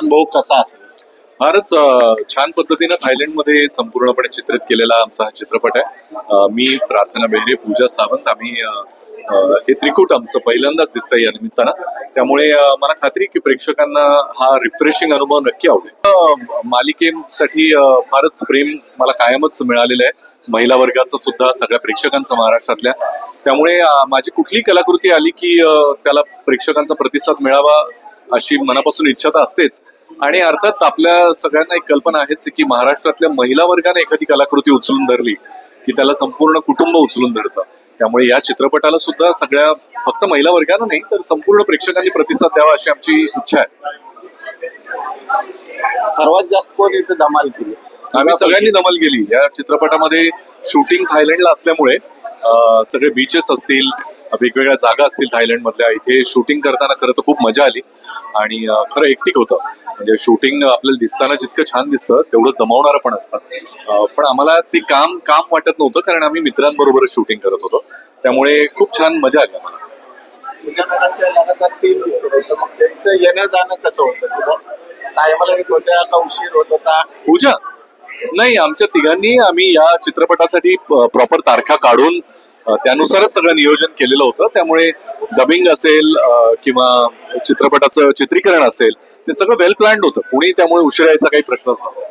अनुभव कसा असेल? फारच छान पद्धतीनं थायलंडमध्ये संपूर्णपणे चित्रित केलेला आमचा हा चित्रपट आहे. मी, प्रार्थना बेहरे, पूजा सावंत, आम्ही हे त्रिकूट आमचं पहिल्यांदाच दिसतंय या निमित्तानं. त्यामुळे मला खात्री की प्रेक्षकांना हा रिफ्रेशिंग अनुभव नक्की आवडेल. मालिकेसाठी फारच प्रेम मला कायमच मिळालेलं आहे, महिला वर्गाचं सुद्धा, सगळ्या प्रेक्षकांचं महाराष्ट्रातल्या. त्यामुळे माझी कुठली कलाकृती आली की त्याला प्रेक्षकांचा प्रतिसाद मिळावा अशी मनापासून इच्छा तर असतेच. आणि अर्थात आपल्या सगळ्यांना एक कल्पना आहेच की महाराष्ट्रातल्या महिला वर्गाने एखादी कलाकृती उचलून धरली की त्याला संपूर्ण कुटुंब उचलून धरतं. त्यामुळे या चित्रपटाला सुद्धा सगळ्या, फक्त महिला वर्गानं नाही तर संपूर्ण प्रेक्षकांनी प्रतिसाद द्यावा अशी आमची इच्छा आहे. सर्वात जास्त कोण इथे धमाल केली? आम्ही सगळ्यांनी धमाल केली. या चित्रपटामध्ये शूटिंग थायलंडला असल्यामुळे सगळे बीचेस असतील, वेगवेगळ्या जागा असतील थायलंड मधल्या, इथे शूटिंग करताना खरं तर खूप मजा आली. आणि खरं एकटिक होतं, म्हणजे शूटिंग आपल्याला दिसताना जितकं छान दिसतं तेवढंच दमावणारं पण असतात. पण आम्हाला ते काम वाटत नव्हतं, कारण आम्ही मित्रांबरोबरच शूटिंग करत होतो. त्यामुळे खूप छान मजा आली आम्हाला. लगातार 3 पिक्चर होतं, मग त्यांचं येणं जाणं कसं होतं? टायमाला येत होत्या का उशीर होत होता? पूजा नाही, आमच्या तिघांनी आम्ही या चित्रपटासाठी प्रॉपर तारखा काढून त्यानुसारच सगळं नियोजन केलेलं होतं. त्यामुळे डबिंग असेल किंवा चित्रपटाचं चित्रीकरण असेल, ते सगळं वेल प्लॅन्ड होतं. कोणी त्यामुळे उशिरा यायचा काही प्रश्नच नव्हता.